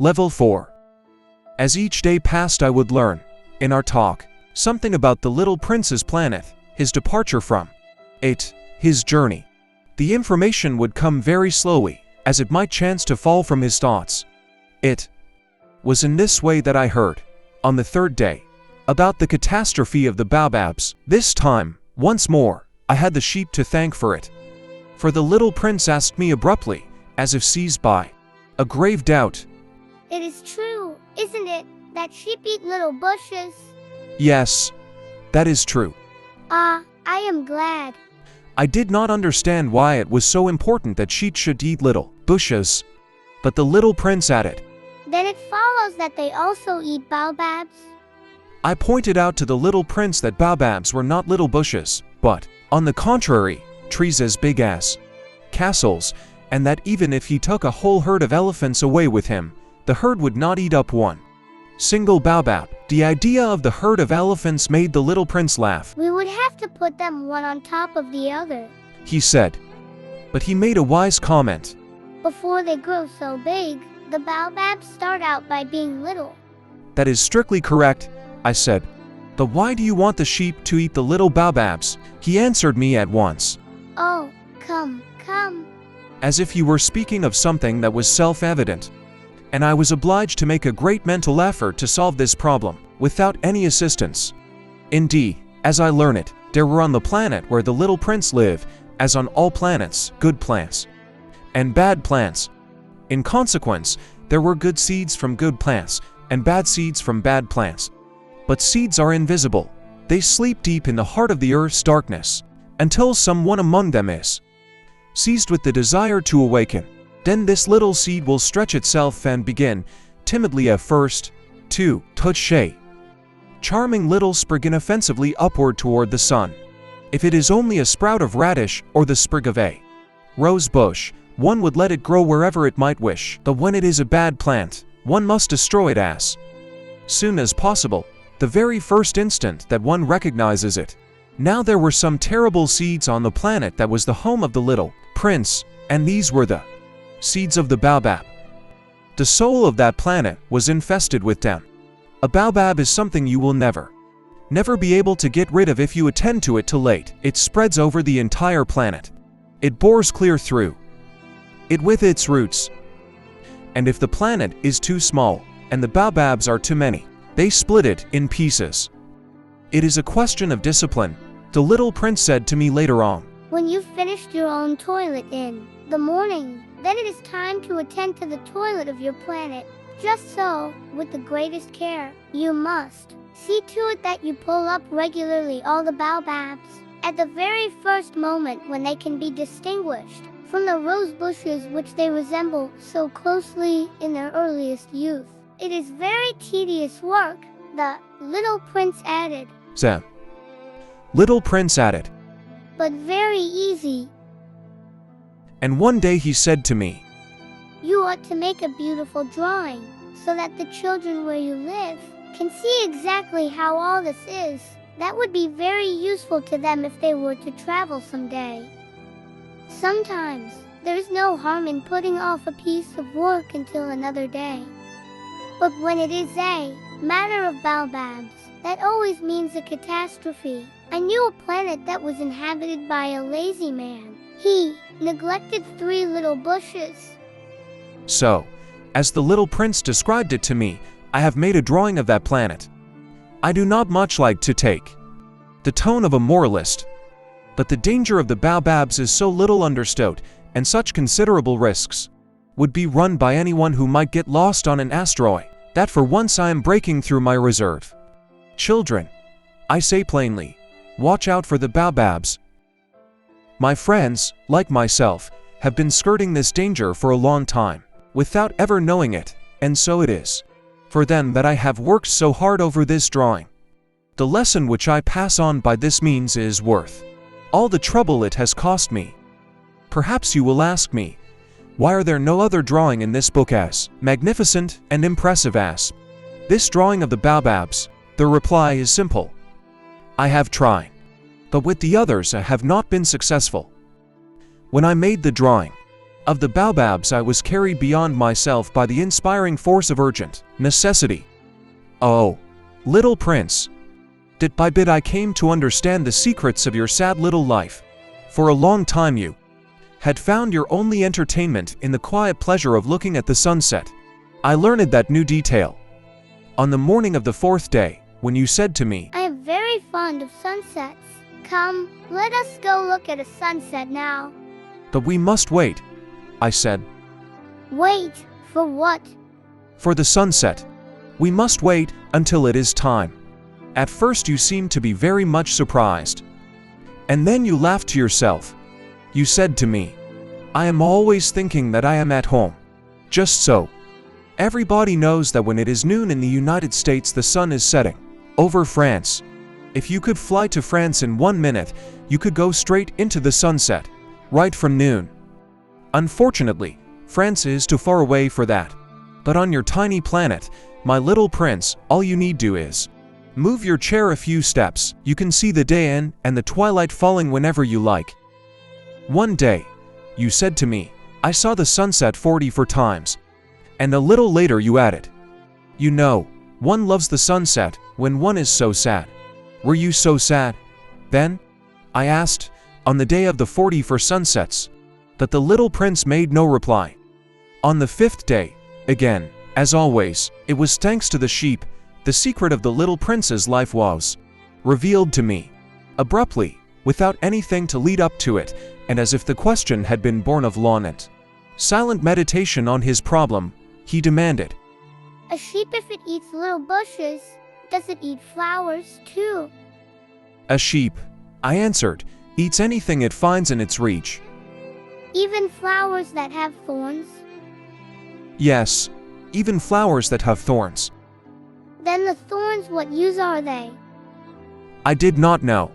Level 4. As each day passed I would learn, in our talk, something about the little prince's planet, his departure from it, his journey. The information would come very slowly, as it might chance to fall from his thoughts. It was in this way that I heard, on the third day, about the catastrophe of the baobabs. This time, once more, I had the sheep to thank for it. For the little prince asked me abruptly, as if seized by a grave doubt. It is true, isn't it, that sheep eat little bushes? Yes, that is true. Ah, I am glad. I did not understand why it was so important that sheep should eat little bushes. But the little prince added, Then it follows that they also eat baobabs? I pointed out to the little prince that baobabs were not little bushes, but, on the contrary, trees as big as castles, and that even if he took a whole herd of elephants away with him, the herd would not eat up one single baobab. The idea of the herd of elephants made the little prince laugh. We would have to put them one on top of the other, he said. But he made a wise comment. Before they grow so big, the baobabs start out by being little. That is strictly correct, I said. But why do you want the sheep to eat the little baobabs? He answered me at once. Oh, come. As if he were speaking of something that was self-evident. And I was obliged to make a great mental effort to solve this problem, without any assistance. Indeed, as I learn it, there were on the planet where the little prince lived, as on all planets, good plants and bad plants. In consequence, there were good seeds from good plants, and bad seeds from bad plants. But seeds are invisible. They sleep deep in the heart of the earth's darkness, until someone among them is seized with the desire to awaken. Then this little seed will stretch itself and begin, timidly at first, to touch a charming little sprig inoffensively upward toward the sun. If it is only a sprout of radish or the sprig of a rose bush, one would let it grow wherever it might wish. But when it is a bad plant, one must destroy it as soon as possible, the very first instant that one recognizes it. Now there were some terrible seeds on the planet that was the home of the little prince, and these were the seeds of the baobab. The soul of that planet was infested with them. A baobab is something you will never be able to get rid of if you attend to it too late. It spreads over the entire planet. It bores clear through it with its roots. And if the planet is too small, and the baobabs are too many, they split it in pieces. It is a question of discipline, the little prince said to me later on. When you've finished your own toilet in the morning, then it is time to attend to the toilet of your planet. Just so, with the greatest care, you must see to it that you pull up regularly all the baobabs at the very first moment when they can be distinguished from the rose bushes which they resemble so closely in their earliest youth. It is very tedious work, the little prince added. Sam. Little prince added. But very easy. And one day he said to me, You ought to make a beautiful drawing, so that the children where you live can see exactly how all this is. That would be very useful to them if they were to travel someday. Sometimes, there's no harm in putting off a piece of work until another day. But when it is a matter of baobabs, that always means a catastrophe. I knew a planet that was inhabited by a lazy man. He neglected 3 little bushes. So, as the little prince described it to me, I have made a drawing of that planet. I do not much like to take the tone of a moralist, but the danger of the baobabs is so little understood, and such considerable risks would be run by anyone who might get lost on an asteroid, that for once I am breaking through my reserve. Children, I say plainly, watch out for the baobabs. My friends, like myself, have been skirting this danger for a long time, without ever knowing it, and so it is for them that I have worked so hard over this drawing. The lesson which I pass on by this means is worth all the trouble it has cost me. Perhaps you will ask me, why are there no other drawing in this book as magnificent and impressive as this drawing of the baobabs? The reply is simple. I have tried, but with the others I have not been successful. When I made the drawing, Of the baobabs, I was carried beyond myself by the inspiring force of urgent necessity. Oh, little prince. Bit by bit I came to understand the secrets of your sad little life. For a long time you had found your only entertainment in the quiet pleasure of looking at the sunset. I learned that new detail on the morning of the 4th day, when you said to me, I am very fond of sunsets. Come, let us go look at a sunset now. "But we must wait," I said. Wait, for what? "For the sunset. We must wait until it is time." At first you seemed to be very much surprised. And then you laughed to yourself. You said to me, "I am always thinking that I am at home." Just so. Everybody knows that when it is noon in the United States, the sun is setting over France. If you could fly to France in 1 minute, you could go straight into the sunset, right from noon. Unfortunately, France is too far away for that. But on your tiny planet, my little prince, all you need do is move your chair a few steps. You can see the day in and the twilight falling whenever you like. One day, you said to me, "I saw the sunset 44 times. And a little later you added, "You know, one loves the sunset when one is so sad." Were you so sad then? I asked, on the day of the 44 sunsets. But the little prince made no reply. On the 5th day, again, as always, it was thanks to the sheep, the secret of the little prince's life was revealed to me. Abruptly, without anything to lead up to it, and as if the question had been born of long and silent meditation on his problem, he demanded, A sheep, if it eats little bushes, does it eat flowers too? "A sheep," I answered, "eats anything it finds in its reach." Even flowers that have thorns? "Yes, even flowers that have thorns." Then the thorns, what use are they? I did not know.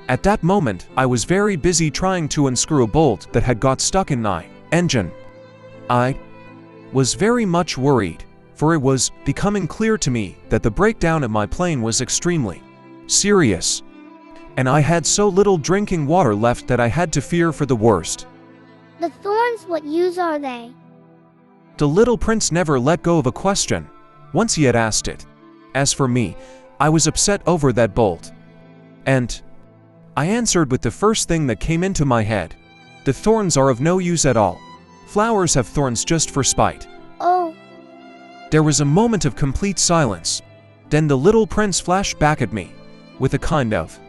At that moment, I was very busy trying to unscrew a bolt that had got stuck in my engine. I was very much worried, for it was becoming clear to me that the breakdown of my plane was extremely serious, and I had so little drinking water left that I had to fear for the worst. The thorns, what use are they? The little prince never let go of a question once he had asked it. As for me, I was upset over that bolt. And I answered with the first thing that came into my head. The thorns are of no use at all. Flowers have thorns just for spite. Oh. There was a moment of complete silence. Then the little prince flashed back at me, with a kind of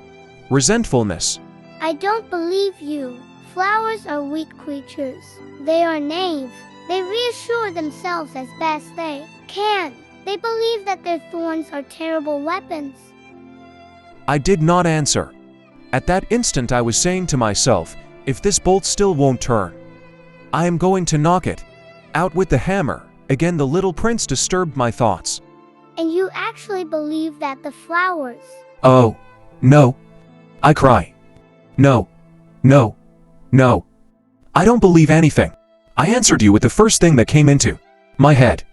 resentfulness. I don't believe you. Flowers are weak creatures. They are naive. They reassure themselves as best they can. They believe that their thorns are terrible weapons. I did not answer. At that instant I was saying to myself, if this bolt still won't turn, I am going to knock it out with the hammer. Again the little prince disturbed my thoughts. And you actually believe that the flowers... Oh, no. I cry. No. No. No. I don't believe anything. I answered you with the first thing that came into my head.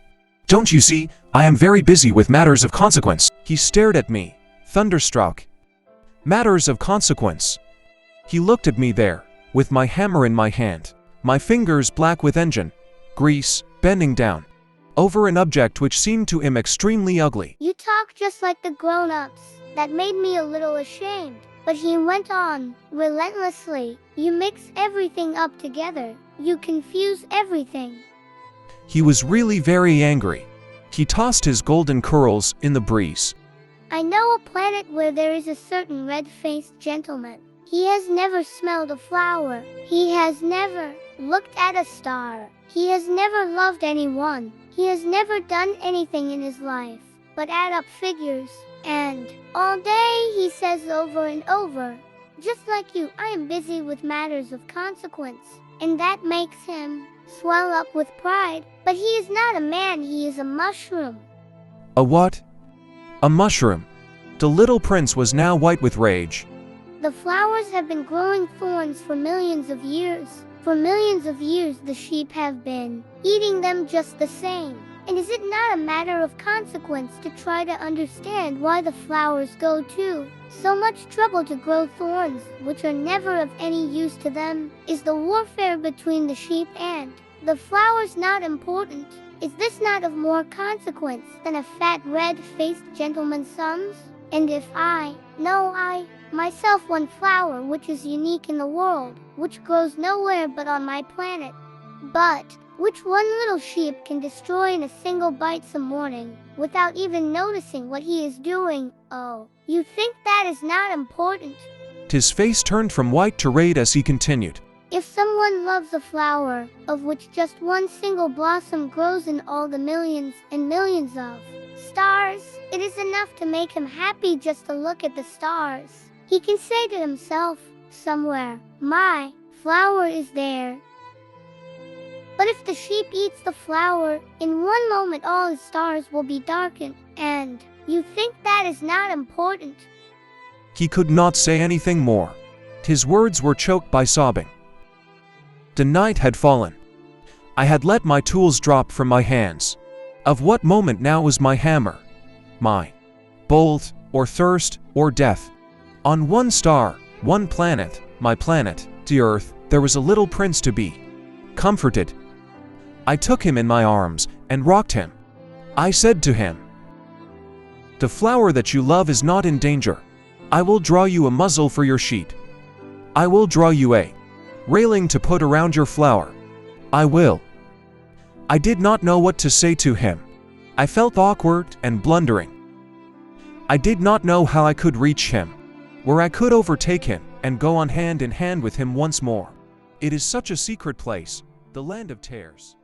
Don't you see, I am very busy with matters of consequence. He stared at me, thunderstruck. Matters of consequence. He looked at me there, with my hammer in my hand, my fingers black with engine grease, bending down over an object which seemed to him extremely ugly. You talk just like the grown-ups. That made me a little ashamed. But he went on, relentlessly. You mix everything up together. You confuse everything. He was really very angry. He tossed his golden curls in the breeze. I know a planet where there is a certain red-faced gentleman. He has never smelled a flower. He has never looked at a star. He has never loved anyone. He has never done anything in his life but add up figures. And all day he says over and over, just like you, I am busy with matters of consequence. And that makes him swell up with pride. But he is not a man, he is a mushroom. A what? A mushroom. The little prince was now white with rage. The flowers have been growing thorns for millions of years. For millions of years the sheep have been eating them just the same. And is it not a matter of consequence to try to understand why the flowers go to so much trouble to grow thorns, which are never of any use to them? Is the warfare between the sheep and the flowers not important? Is this not of more consequence than a fat red-faced gentleman's sons? And if I myself one flower which is unique in the world, which grows nowhere but on my planet, but which one little sheep can destroy in a single bite some morning, without even noticing what he is doing, oh, you think that is not important? His face turned from white to red as he continued. If someone loves a flower, of which just one single blossom grows in all the millions and millions of stars, it is enough to make him happy just to look at the stars. He can say to himself, somewhere, my flower is there. But if the sheep eats the flower, in one moment all the stars will be darkened, and you think that is not important? He could not say anything more. His words were choked by sobbing. The night had fallen. I had let my tools drop from my hands. Of what moment now was my hammer? My bolt, or thirst, or death? On one star, one planet, my planet, the Earth, there was a little prince to be comforted. I took him in my arms and rocked him. I said to him, "The flower that you love is not in danger. I will draw you a muzzle for your sheet. I will draw you a railing to put around your flower. I will." I did not know what to say to him. I felt awkward and blundering. I did not know how I could reach him, where I could overtake him and go on hand in hand with him once more. It is such a secret place, the land of tares.